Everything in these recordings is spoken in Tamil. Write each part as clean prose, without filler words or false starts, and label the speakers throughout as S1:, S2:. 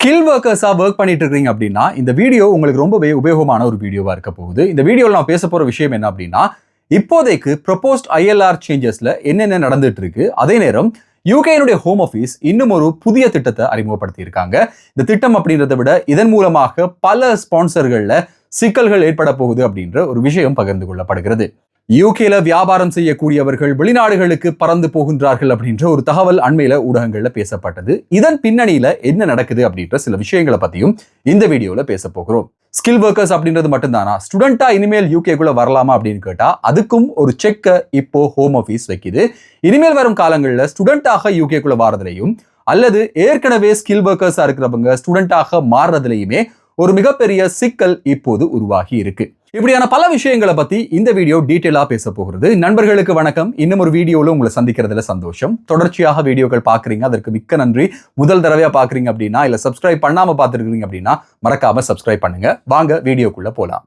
S1: ஸ்கில் ஒர்க்கர்ஸா ஒர்க் பண்ணிட்டு இருக்கீங்க அப்படின்னா இந்த வீடியோ உங்களுக்கு ரொம்பவே உபயோகமான ஒரு வீடியோவா இருக்க போகுது. இந்த வீடியோவில் நான் பேச போற விஷயம் என்ன அப்படின்னா, இப்போதைக்கு ப்ரொபோஸ்ட் ILR சேஞ்சஸ்ல என்னென்ன நடந்துட்டு இருக்கு, அதே நேரம் யூகேனுடைய ஹோம் ஆஃபீஸ் இன்னும் ஒரு புதிய திட்டத்தை அறிமுகப்படுத்தி இருக்காங்க. இந்த திட்டம் அப்படின்றத விட இதன் மூலமாக பல ஸ்பான்சர்கள்ல சிக்கல்கள் ஏற்பட போகுது அப்படின்ற ஒரு விஷயம் பகிர்ந்து கொள்ளப்படுகிறது. யூகேல வியாபாரம் செய்யக்கூடியவர்கள் வெளிநாடுகளுக்கு பறந்து போகின்றார்கள் அப்படின்ற ஒரு தகவல் அண்மையில ஊடகங்கள்ல பேசப்பட்டது. இதன் பின்னணியில என்ன நடக்குது அப்படின்ற சில விஷயங்களை பத்தியும் இந்த வீடியோல பேச போகிறோம். ஸ்கில் ஒர்க்கர்ஸ் அப்படின்றது மட்டும்தானா, ஸ்டூடெண்டா இனிமேல் யூகேக்குள்ள வரலாமா அப்படின்னு கேட்டா அதுக்கும் ஒரு செக்கை இப்போ ஹோம் ஆஃபீஸ் வைக்குது. இனிமேல் வரும் காலங்களில் ஸ்டூடெண்டாக யூகேக்குள்ள வாரதுலையும் அல்லது ஏற்கனவே ஸ்கில் ஒர்க்கர்ஸா இருக்கிறவங்க ஸ்டூடெண்டாக மாறுறதுலையுமே ஒரு மிகப்பெரிய சிக்கல் இப்போது உருவாகி இருக்கு. இப்படியான பல விஷயங்களை பத்தி இந்த வீடியோ டீட்டெயிலா பேச போகிறது. நண்பர்களுக்கு வணக்கம். இன்னும் ஒரு வீடியோல உங்களை சந்திக்கிறதுல சந்தோஷம். தொடர்ச்சியாக வீடியோக்கள் பாக்குறீங்க, அதற்கு மிக்க நன்றி. முதல் தடவையா பாக்குறீங்க அப்படின்னா இல்ல சப்ஸ்கிரைப் பண்ணாம பாத்துருக்கீங்க அப்படின்னா மறக்காம சப்ஸ்கிரைப் பண்ணுங்க. வாங்க வீடியோக்குள்ள போலாம்.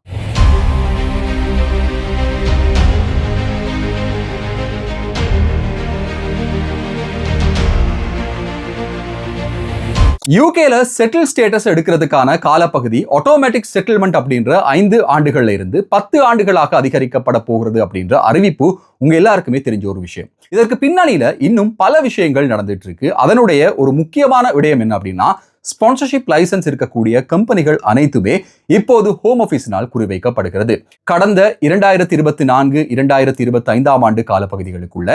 S1: யூகேல செட்டில் ஸ்டேட்டஸ் எடுக்கிறதுக்கான காலப்பகுதி ஆட்டோமேட்டிக் செட்டில்மெண்ட் அப்படின்ற 5 ஆண்டுகள்ல இருந்து 10 ஆண்டுகளாக அதிகரிக்கப்பட போகிறது அப்படின்ற அறிவிப்பு உங்க எல்லாருக்குமே தெரிஞ்ச ஒரு விஷயம். இதற்கு பின்னணியில இன்னும் பல விஷயங்கள் நடந்துட்டு இருக்கு. அதனுடைய ஒரு முக்கியமான விடயம் என்ன அப்படின்னா, ஸ்பான்சர்ஷிப் லைசன்ஸ் இருக்கக்கூடிய கம்பெனிகள் அனைத்துமே இப்போது ஹோம் ஆஃபீஸினால் குறிவைக்கப்படுகிறது. கடந்த 2024-2025 ஆண்டு காலப்பகுதிகளுக்குள்ள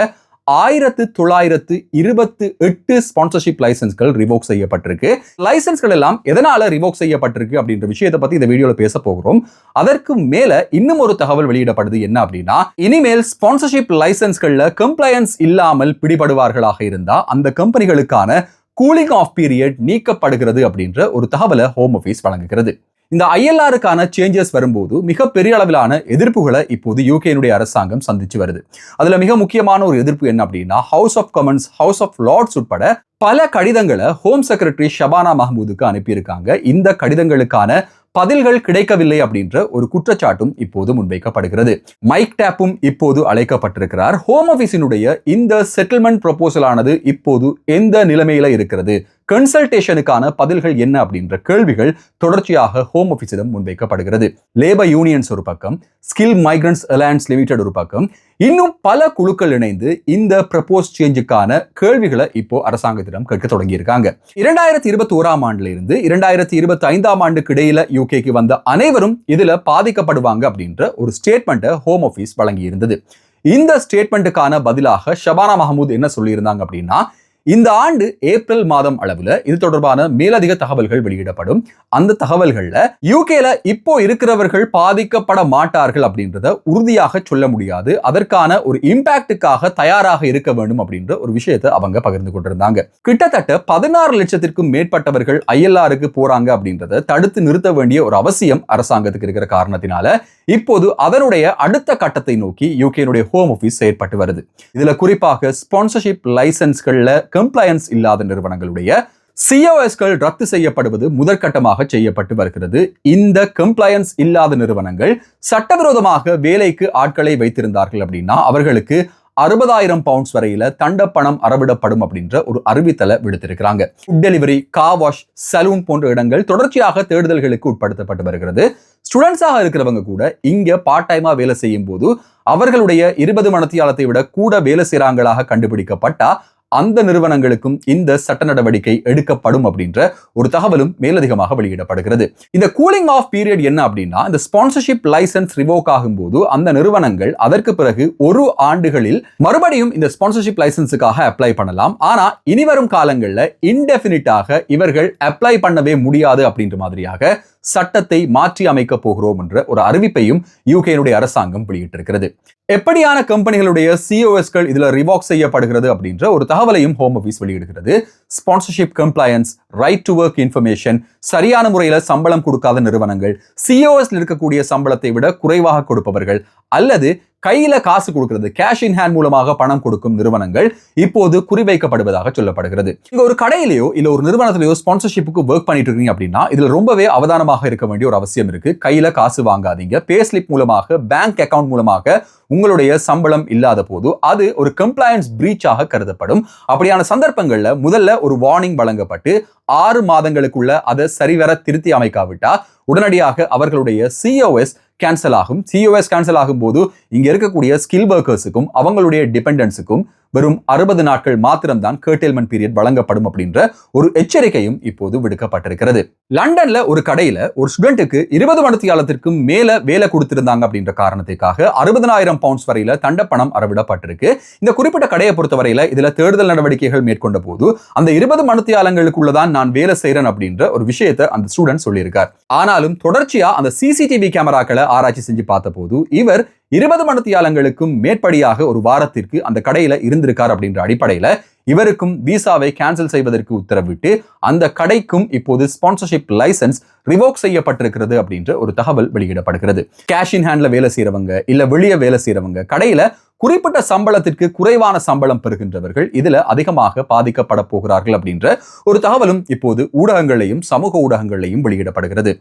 S1: 1928 ஸ்பான்சர்ஷிப் லைசன்ஸ்கள் ரிவோக் செய்யப்பட்டிருக்கு. லைசன்ஸ்கள் எல்லாம் எதனால ரிவோக் செய்யப்பட்டிருக்கு அப்படின்ற விஷயத்தை பத்தி இந்த வீடியோல பேச போகிறோம். அதற்கு மேல இன்னும் ஒரு தகவல் வெளியிடப்படுது. என்ன அப்படின்னா, இனிமேல் ஸ்பான்சர்ஷிப் லைசன்ஸ்கள்ல கம்ப்ளையன்ஸ் இல்லாமல் பிடிபடுவார்களாக இருந்தா அந்த கம்பெனிகளுக்கான கூலிங் ஆஃப் பீரியட் நீக்கப்படுகிறது அப்படின்ற ஒரு தகவலை ஹோம் ஆஃபீஸ் வழங்குகிறது. இந்த ILRக்கான சேஞ்சஸ் வரும்போது மிகப்பெரிய அளவிலான எதிர்ப்புகளை இப்போது யூகேனுடைய அரசாங்கம் சந்திச்சு வருது. அதுல மிக முக்கியமான ஒரு எதிர்ப்பு என்ன அப்படின்னா, House of Commons, House of Lords உட்பட பல கடிதங்களை ஹோம் செக்ரட்டரி ஷபானா மஹ்மூதுக்கு அனுப்பியிருக்காங்க. இந்த கடிதங்களுக்கான பதில்கள் கிடைக்கவில்லை அப்படின்ற ஒரு குற்றச்சாட்டும் இப்போது முன்வைக்கப்படுகிறது. மைக் டேப்பும் இப்போது அழைக்கப்பட்டிருக்கிறார். ஹோம் ஆஃபீஸினுடைய இந்த செட்டில்மெண்ட் ப்ரொபோசல் ஆனது இப்போது எந்த நிலைமையில இருக்கிறது, கன்சல்டேஷனுக்கான பதில்கள் என்ன அப்படின்ற கேள்விகள் தொடர்ச்சியாக ஹோம் ஆஃபீஸிடம் முன்வைக்கப்படுகிறது. லேபர் யூனியன்ஸ் ஒரு பக்கம், ஸ்கில் மைக்ரன்ட்ஸ் அலையன்ஸ் லிமிடெட் ஒரு பக்கம், இன்னும் பல குழுக்கள் இணைந்து இந்த ப்ரப்போஸ் சேஞ்சுக்கான கேள்விகளை இப்போ அரசாங்கத்திடம் கேட்க தொடங்கி இருக்காங்க. 2021 ஆண்டுல இருந்து 2025 ஆண்டுக்கு இடையில யூகேக்கு வந்த அனைவரும் இதுல பாதிக்கப்படுவாங்க அப்படின்ற ஒரு ஸ்டேட்மெண்ட்டை ஹோம் ஆஃபீஸ் வழங்கி இருந்தது. இந்த ஸ்டேட்மெண்ட்டுக்கான பதிலாக ஷபானா மஹ்மூத் என்ன சொல்லியிருந்தாங்க அப்படின்னா, இந்த ஆண்டு ஏப்ரல் மாதம் அளவுல இது தொடர்பான மேலதிக தகவல்கள் வெளியிடப்படும். அந்த தகவல்கள்ல யூகேல இப்போ இருக்கிறவர்கள் பாதிக்கப்பட மாட்டார்கள் அப்படின்றத உறுதியாக சொல்ல முடியாது. அதற்கான ஒரு இம்பாக்டுக்காக தயாராக இருக்க வேண்டும் அப்படின்ற ஒரு விஷயத்தை அவங்க பகிர்ந்து கொண்டிருந்தாங்க. கிட்டத்தட்ட 16 லட்சத்திற்கும் மேற்பட்டவர்கள் ILRக்கு போறாங்க அப்படின்றத தடுத்து நிறுத்த வேண்டிய ஒரு அவசியம் அரசாங்கத்துக்கு இருக்கிற காரணத்தினால இப்போது அதனுடைய அடுத்த கட்டத்தை நோக்கி யூகேனுடைய ஹோம் ஆஃபீஸ் செயற்பட்டு வருது. இதுல குறிப்பாக ஸ்பான்சர்ஷிப் லைசன்ஸ்கள்ல கம்ப்ளையன்ஸ் இல்லாத நிறுவனங்களுடைய COSகள் ரத்து செய்யப்படுவது முதற்கட்டமாக செய்யப்பட்டு வருகிறது. இந்த கம்ப்ளையன்ஸ் இல்லாத நிறுவனங்கள் சட்டவிரோதமாக வேலைக்கு ஆட்களை வைத்திருந்தார்கள் அப்படின்னா அவர்களுக்கு 60,000 பவுண்ட்ஸ் வரையில தண்டப்பணம் அறவிடப்படும் அப்படின்ற ஒரு அறிவித்தலை விடுத்திருக்கிறாங்க. Food delivery, car wash, salon போன்ற இடங்கள் தொடர்ச்சியாக தேடுதல்களுக்கு உட்படுத்தப்பட்டு வருகிறது. ஸ்டூடெண்ட்ஸாக இருக்கிறவங்க கூட இங்க பார்ட் டைமா வேலை செய்யும் போது அவர்களுடைய 20 மணித்தியாலத்தை விட கூட வேலை செய்யறாங்களாக கண்டுபிடிக்கப்பட்டா அந்த நிறுவனங்களுக்கும் இந்த சட்ட நடவடிக்கை எடுக்கப்படும் அப்படின்ற ஒரு தகவலும் மேலதிகமாக வெளியிடப்படுகிறது. இந்த கூலிங் ஆஃப் பீரியட் என்ன அப்படின்னா, இந்த ஸ்பான்சர்ஷிப் லைசன்ஸ் ரிவோக் ஆகும்போது அந்த நிறுவனங்கள் அதற்கு பிறகு 1 ஆண்டுகளில் மறுபடியும் இந்த ஸ்பான்சர்ஷிப் லைசன்ஸுக்காக அப்ளை பண்ணலாம். ஆனா இனிவரும் காலங்கள்ல இன்டெஃபினிட்டாக இவர்கள் அப்ளை பண்ணவே முடியாது அப்படின்ற மாதிரியாக சட்டத்தை மாற்றி அமைக்க போகிறோம் என்ற ஒரு அறிவிப்பையும் யூகேனுடைய அரசாங்கம் வெளியிட்டிருக்கிறது. எப்படியான கம்பெனிகளுடைய COSகள் இதுல ரிவோக் செய்யப்படுகிறது அப்படின்ற ஒரு தகவலையும் ஹோம் ஆஃபீஸ் வெளியிடுகிறது. Sponsorship compliance, right to work information, சரியான முறையில சம்பளம் கொடுக்காத நிறுவனங்கள், COSல இருக்கக்கூடிய சம்பளத்தை விட குறைவாக கொடுப்பவர்கள் அல்லது கையில காசு கொடுக்கிறது, கேஷ் இன் ஹேண்ட் மூலமாக பணம் கொடுக்கும் நிறுவனங்கள் இப்போது குறிவைக்கப்படுவதாக சொல்லப்படுகிறது. இங்க ஒரு கடையிலேயோ இல்ல ஒரு நிறுவனத்திலேயோ ஸ்பான்சர்ஷிப்புக்கு ஒர்க் பண்ணிட்டு இருக்கீங்க அப்படின்னா இதுல ரொம்பவே அவதானமாக இருக்க வேண்டிய ஒரு அவசியம் இருக்கு. கையில காசு வாங்காதீங்க. பே ஸ்லிப் மூலமாக, பேங்க் அக்கவுண்ட் மூலமாக உங்களுடைய சம்பளம் இல்லாத போது அது ஒரு கம்ப்ளையன்ஸ் பிரீச்சாக கருதப்படும். அப்படியான சந்தர்ப்பங்கள்ல முதல்ல ஒரு வார்னிங் வழங்கப்பட்டு 6 மாதங்களுக்குள்ள அதை சரிவர திருத்தி அமைக்காவிட்டா உடனடியாக அவர்களுடைய COS கேன்சல் ஆகும். COS கேன்சல் ஆகும் போது இங்க இருக்கக்கூடிய ஸ்கில் ஒர்க்கர்ஸுக்கும் அவங்களுடைய டிபெண்டன்ஸுக்கும் வெறும் 60 நாட்கள் மாத்திரம்தான் கர்டெயில்மென்ட் பீரியட் வழங்கப்படும் அப்படின்ற ஒரு எச்சரிக்கையும் இப்போது விடுக்கப்பட்டிருக்கிறது. லண்டன்ல ஒரு கடையில ஒரு ஸ்டூடெண்ட்டுக்கு 20 மணித்தியாலத்திற்கும் மேல வேலை கொடுத்திருந்தாங்க அப்படின்ற காரணத்துக்காக 60,000 பவுண்ட்ஸ் வரையில தண்டப்பணம் அறவிடப்பட்டிருக்கு. இந்த குறிப்பிட்ட கடையை பொறுத்தவரையில இதுல தேடுதல் நடவடிக்கைகள் மேற்கொண்ட போது அந்த 20 மணித்தியாலங்களுக்குள்ளதான் நான் வேலை செய்யறேன் அப்படின்ற ஒரு விஷயத்தை அந்த ஸ்டூடெண்ட் சொல்லியிருக்கார். ஆனாலும் தொடர்ச்சியா அந்த CCTV கேமராக்களை ஆராய்ச்சி செஞ்சு பார்த்த போது இவர் 20 மணித்தியாலங்களுக்கும் மேற்படியாக ஒரு வாரத்திற்கு அந்த கடையில இருந்திருக்கார் அப்படின்ற அடிப்படையில இவருக்கும் விசாவை கேன்சல் செய்வதற்கு உத்தரவிட்டு அந்த கடைக்கும் இப்போது ஸ்பான்சர்ஷிப் லைசன்ஸ் ரிவோக் செய்யப்பட்டிருக்கிறது அப்படின்ற ஒரு தகவல் வெளியிடப்படுகிறது. கேஷ் இன் ஹேண்ட்ல வேலை செய்யறவங்க இல்ல வெளியே வேலை செய்யறவங்க கடையில குறிப்பிட்ட சம்பளத்திற்கு குறைவான சம்பளம் பெறுகின்றவர்கள் இதுல அதிகமாக பாதிக்கப்பட போகிறார்கள் அப்படின்ற ஒரு தகவலும் இப்போது ஊடகங்களையும் சமூக ஊடகங்களையும் வெளியிடப்படுகிறது.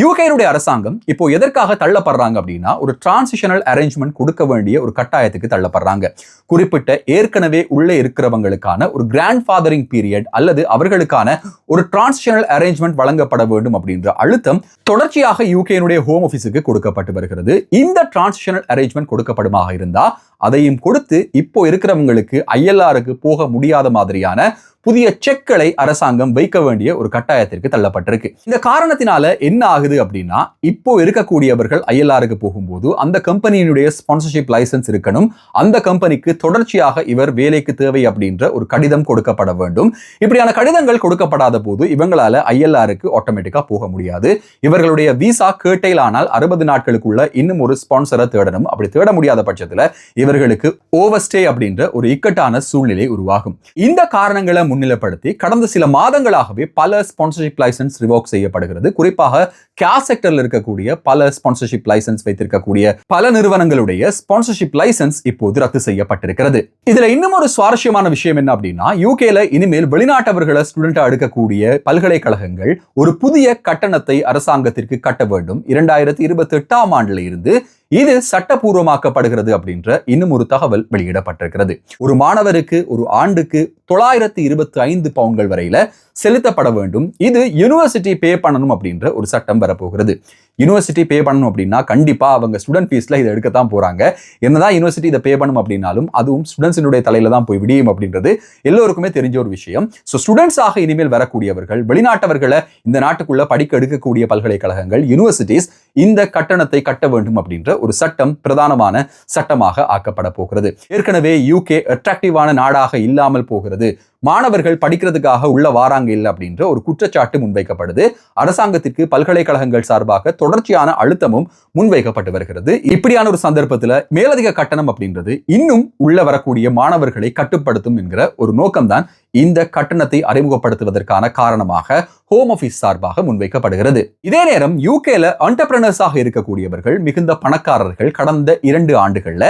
S1: யூகேனுடைய அரசாங்கம் இப்போ எதற்காக தள்ளப்படுறாங்க அப்படின்னா ஒரு டிரான்சிஷனல் அரேஞ்ச்மெண்ட் கொடுக்க வேண்டிய ஒரு கட்டாயத்துக்கு தள்ளப்படுறாங்க. குறிப்பிட்ட ஏற்கனவே உள்ளே இருக்கிறவங்களுக்கான ஒரு கிராண்ட் ஃபாதரிங் பீரியட் அல்லது அவர்களுக்கான ஒரு டிரான்சிஷனல் அரேஞ்ச்மெண்ட் வழங்கப்பட வேண்டும் அப்படின்ற அழுத்தம் தொடர்ச்சியாக யூகேனுடைய ஹோம் ஆபீஸுக்கு கொடுக்கப்பட்டு வருகிறது. இந்த டிரான்சிஷனல் அரேஞ்ச்மெண்ட் கொடுக்கப்படுமாக இருந்தா அதையும் கொடுத்து இப்போ இருக்கிறவங்களுக்கு ILRக்கு போக முடியாத மாதிரியான புதிய செக்களை அரசாங்கம் வைக்க வேண்டிய ஒரு கட்டாயத்திற்கு தள்ளப்பட்டிருக்கு. இந்த காரணத்தினால என்ன ஆகுது அப்படின்னா இப்போ இருக்கக்கூடியவர்கள் ILRக்கு போகும்போது அந்த கம்பெனியினுடைய ஸ்பான்சர்ஷிப் லைசன்ஸ் இருக்கணும். அந்த கம்பெனிக்கு தொடர்ச்சியாக இவர் வேலைக்கு தேவை அப்படின்ற ஒரு கடிதம் கொடுக்கப்பட வேண்டும். இப்படியான கடிதங்கள் கொடுக்கப்படாத போது இவங்களால ILRக்கு ஆட்டோமேட்டிக்கா போக முடியாது. இவர்களுடைய விசா கேட்டைல் ஆனால் 60 நாட்களுக்குள்ள இன்னும் ஒரு ஸ்பான்சரை தேடணும். அப்படி தேட முடியாத பட்சத்துல இவர்களுக்கு ஓவர்ஸ்டே அப்படின்ற ஒரு இக்கட்டான சூழ்நிலை உருவாகும். இந்த காரணங்களை முன்னிலைப்படுத்தி கடந்த சில மாதங்களாகவே பல ஸ்பான்சர்ஷிப் லைசன்ஸ் ரிவோக் செய்யப்படுகிறது. குறிப்பாக கேஷ் செக்டர்ல இருக்கக்கூடிய பல ஸ்பான்சர்ஷிப் லைசன்ஸ் வைத்திருக்கக்கூடிய பல நிறுவனங்களுடைய ஸ்பான்சர்ஷிப் லைசன்ஸ் இப்போது ரத்து செய்யப்பட்டிருக்கிறது. இதுல இன்னும் ஒரு சுவாரஸ்யமான விஷயம் என்ன அப்படின்னா யூகேல இனிமேல் வெளிநாட்டவர்களை ஸ்டூடெண்டா எடுக்கக்கூடிய பல்கலைக்கழகங்கள் ஒரு புதிய கட்டணத்தை அரசாங்கத்திற்கு கட்ட வேண்டும். 2028ஆம் ஆண்டுல இருந்து இது சட்டபூர்வமாக்கப்படுகிறது அப்படின்ற இன்னும் ஒரு தகவல் வெளியிடப்பட்டிருக்கிறது. ஒரு மாணவருக்கு ஒரு ஆண்டுக்கு 925 பவுண்ட்கள் வரையில செலுத்தப்பட வேண்டும். இது யூனிவர்சிட்டி பே பண்ணணும் அப்படின்ற ஒரு சட்டம் வரப்போகிறது. யூனிவர்சிட்டி பே பண்ணணும் அப்படின்னா கண்டிப்பா அவங்க ஸ்டூடெண்ட் ஃபீஸ்ல இதை எடுக்கத்தான் போறாங்க. என்னதான் யூனிவர்சிட்டி இதை பே பண்ணணும் அப்படின்னாலும் அதுவும் ஸ்டூடெண்ட்ஸினுடைய தலையில தான் போய் விடியும் அப்படின்றது எல்லோருக்குமே தெரிஞ்ச ஒரு விஷயம். ஸோ ஸ்டூடெண்ட்ஸாக இனிமேல் வரக்கூடியவர்கள் வெளிநாட்டவர்களை இந்த நாட்டுக்குள்ள படிக்க எடுக்கக்கூடிய பல்கலைக்கழகங்கள் யூனிவர்சிட்டிஸ் இந்த கட்டணத்தை கட்ட வேண்டும் அப்படின்ற ஒரு சட்டம் பிரதானமான சட்டமாக ஆக்கப்பட போகிறது. ஏற்கனவே யூகே அட்ராக்டிவான நாடாக இல்லாமல் போகிறது, மாணவர்கள் படிக்கிறதுக்காக உள்ள வாராங்க இல்லை அப்படின்ற ஒரு குற்றச்சாட்டு முன்வைக்கப்படுது. அரசாங்கத்திற்கு பல்கலைக்கழகங்கள் சார்பாக தொடர்ச்சியான அழுத்தமும் முன்வைக்கப்பட்டு வருகிறது. இப்படியான ஒரு சந்தர்ப்பத்தில் மேலதிக கட்டணம் அப்படின்றது இன்னும் உள்ள வரக்கூடிய மாணவர்களை கட்டுப்படுத்தும் என்கிற ஒரு நோக்கம்தான் இந்த கட்டணத்தை அறிமுகப்படுத்துவதற்கான காரணமாக ஹோம் ஆபீஸ் சார்பாக முன்வைக்கப்படுகிறது. இதே நேரம் யூகேல என்டர்பிரனர்ஸாக இருக்கக்கூடியவர்கள் மிகுந்த பணக்காரர்கள் கடந்த 2 ஆண்டுகள்ல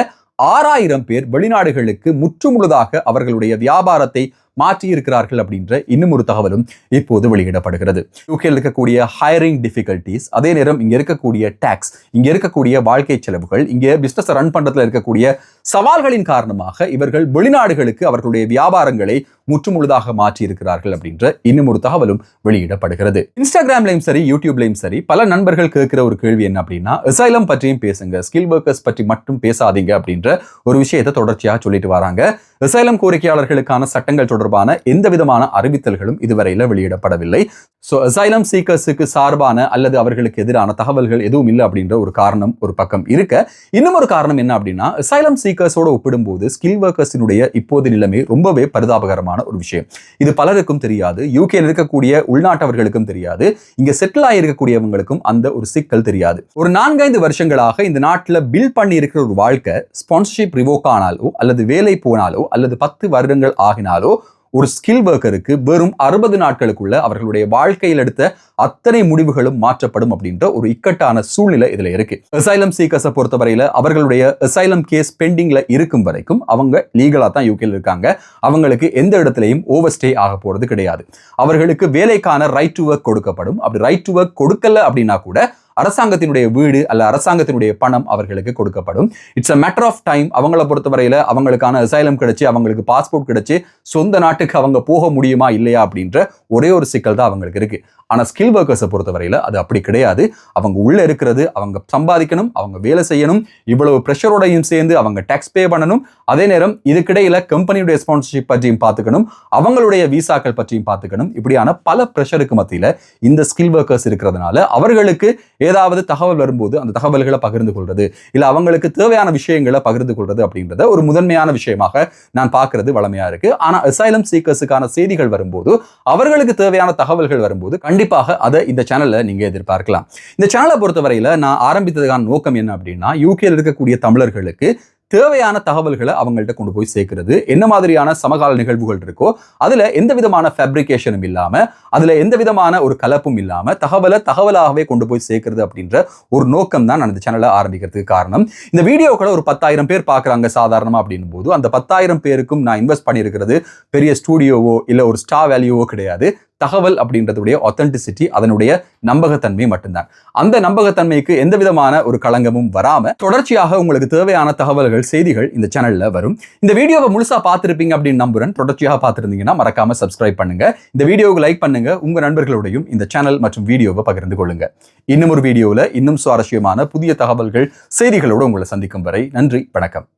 S1: 6000 பேர் வெளிநாடுகளுக்கு முற்றுமுழுதாக அவர்களுடைய வியாபாரத்தை மாற்றி இருக்கிறார்கள் அப்படின்ற இன்னும் ஒரு தகவலும் இப்போது வெளியிடப்படுகிறது. யூகேல இருக்கக்கூடிய ஹையரிங் டிஃபிகல்டிஸ், அதே நேரம் இங்க இருக்கக்கூடிய டாக்ஸ், இங்க இருக்கக்கூடிய வாழ்க்கை செலவுகள், இங்க பிசினஸ் ரன் பண்றதுல இருக்கக்கூடிய சவால்களின் காரணமாக இவர்கள் வெளிநாடுகளுக்கு அவர்களுடைய வியாபாரங்களை முற்றுமுழுதாக மாற்றி இருக்கிறார்கள் அப்படின்ற இன்னும் ஒரு தகவலும் வெளியிடப்படுகிறது. இன்ஸ்டாகிராம்லையும் சரி யூடியூப்லையும் சரி பல நண்பர்கள் கேட்கிற ஒரு கேள்வி என்ன அப்படின்னா அசைலம் பற்றியும் பேசுங்க, ஸ்கில் ஒர்க்கர்ஸ் பற்றி மட்டும் பேசாதீங்க அப்படின்ற ஒரு விஷயத்தை தொடர்ச்சியாக சொல்லிட்டு வராங்க. அசைலம் கோரிக்கையாளர்களுக்கான சட்டங்கள் தொடர்பான எந்த விதமான அறிவித்தல்களும் இதுவரையில வெளியிடப்படவில்லை. சோ அசைலம் சீக்கர்ஸுக்கு சார்பான அல்லது அவர்களுக்கு எதிரான தகவல்கள் எதுவும் இல்லை அப்படின்ற ஒரு காரணம் ஒரு பக்கம் இருக்க, இன்னும் ஒரு காரணம் என்ன அப்படின்னா அசைலம் சீக்கர்ஸோட ஒப்பிடும்போது ஸ்கில் ஒர்க்கர்ஸினுடைய இப்போது நிலைமை ரொம்பவே பரிதாபகரமான ஒரு விஷயம். இது பலருக்கும் தெரியாது, யூகேல இருக்கக்கூடிய உள்நாட்டவர்களுக்கும் தெரியாது, இங்க செட்டில் ஆகியிருக்கக்கூடியவங்களுக்கும் அந்த ஒரு சிக்கல் தெரியாது. ஒரு 4-5 வருஷங்களாக இந்த நாட்டில் பில் பண்ணி இருக்கிற ஒரு வாழ்க்கை ஸ்பான்சர்ஷிப் ரிவோக் ஆனாலோ அல்லது வேலை போனாலோ அல்லது 10 வருடங்கள் ஆகினாலோ ஒரு ஸ்கில் ஒர்க்கருக்கு வெறும் 60 நாட்களுக்குள்ள அவர்களுடைய வாழ்க்கையில் எடுத்த அத்தனை முடிவுகளும் மாற்றப்படும் அப்படின்ற ஒரு இக்கட்டான சூழ்நிலை இதுல இருக்கு. அசைலம் சீக்கர்ஸை பொறுத்தவரையில அவர்களுடைய அசைலம் கேஸ் பெண்டிங்ல இருக்கும் வரைக்கும் அவங்க லீகலா தான் யூகேல இருக்காங்க. அவங்களுக்கு எந்த இடத்துலையும் ஓவர் ஸ்டே ஆக போறது கிடையாது. அவர்களுக்கு வேலைக்கான ரைட் டு ஒர்க் கொடுக்கப்படும். அப்படி ரைட் டு ஒர்க் கொடுக்கல அப்படின்னா கூட அரசாங்கத்தினுடைய வீடு அல்ல அரசாங்கத்தினுடைய பணம் அவர்களுக்கு கொடுக்கப்படும். It's a matter of time. அவங்கள பொறுத்தவரையில அவங்களுக்கான அசைலம் கிடைச்சு அவங்களுக்கு பாஸ்போர்ட் கிடைச்சு சொந்த நாட்டுக்கு அவங்க போக முடியுமா இல்லையா அப்படின்ற ஒரே ஒரு சிக்கல் தான் அவங்களுக்கு இருக்கு. ஆனா ஸ்கில் ஒர்க்கர்ஸை பொறுத்தவரையில அது அப்படி கிடையாது. அவங்க உள்ள இருக்கிறது, அவங்க சம்பாதிக்கணும், அவங்க வேலை செய்யணும், இவ்வளவு ப்ரெஷரோடையும் சேர்ந்து அவங்க டாக்ஸ் பே பண்ணணும். அதே நேரம் இதுக்கிடையில கம்பெனியுடைய ஸ்பான்சர்ஷிப் பற்றியும் பார்த்துக்கணும், அவங்களுடைய விசாக்கள் பற்றியும் பார்த்துக்கணும். இப்படியான பல ப்ரெஷருக்கு மத்தியில இந்த ஸ்கில் ஒர்க்கர்ஸ் இருக்கிறதுனால அவர்களுக்கு ஏதாவது தகவல் வரும்போது அந்த தகவல்களை பகிர்ந்து கொள்றது, இல்ல அவங்களுக்கு தேவையான விஷயங்களை பகிர்ந்து கொள்றது அப்படின்றத ஒரு முதன்மையான விஷயமாக நான் பார்க்கிறது வளமையா இருக்கு. ஆனா அசைலம் சீக்கர்ஸுக்கான செய்திகள் வரும்போது, அவர்களுக்கு தேவையான தகவல்கள் வரும்போது கண்டிப்பாக அதை இந்த சேனல்ல நீங்க எதிர்பார்க்கலாம். இந்த சேனலை பொறுத்தவரையில நான் ஆரம்பித்ததுக்கான நோக்கம் என்ன அப்படின்னா, யூகேல இருக்கக்கூடிய தமிழர்களுக்கு தேவையான தகவல்களை அவங்கள்ட்ட கொண்டு போய் சேர்க்கிறது. என்ன மாதிரியான சமகால நிகழ்வுகள் இருக்கோ அதுல எந்த விதமான ஃபேப்ரிகேஷனும் இல்லாம, அதுல எந்த விதமான ஒரு கலப்பும் இல்லாம தகவலாகவே கொண்டு போய் சேர்க்கிறது அப்படின்ற ஒரு நோக்கம் தான் நான் இந்த சேனலை ஆரம்பிக்கிறதுக்கு காரணம். இந்த வீடியோக்களை ஒரு 10,000 பேர் பார்க்குறாங்க சாதாரணமா அப்படின்னும் போது, அந்த 10,000 பேருக்கும் நான் இன்வெஸ்ட் பண்ணியிருக்கிறது பெரிய ஸ்டூடியோவோ இல்ல ஒரு ஸ்டார் வேல்யூவோ கிடையாது. தகவல் அப்படின்றதுடைய ஆத்தென்டிசிட்டி, அதனுடைய நம்பகத்தன்மை மட்டும்தான். அந்த நம்பகத்தன்மைக்கு எந்த விதமான ஒரு களங்கமும் வராம தொடர்ச்சியாக உங்களுக்கு தேவையான தகவல்கள், செய்திகள் இந்த சேனல்ல வரும். இந்த வீடியோவை முழுசா பார்த்திருப்பீங்க அப்படின்னு நம்புறேன். தொடர்ச்சியாக பார்த்திருந்தீங்கன்னா மறக்காம சப்ஸ்கிரைப் பண்ணுங்க, இந்த வீடியோவுக்கு லைக் பண்ணுங்க, உங்க நண்பர்களோடையும் இந்த சேனல் மற்றும் வீடியோவை பகிர்ந்து கொள்ளுங்க. இன்னும் ஒரு வீடியோவில் இன்னும் சுவாரஸ்யமான புதிய தகவல்கள், செய்திகளோடு உங்களை சந்திக்கும் வரை நன்றி, வணக்கம்.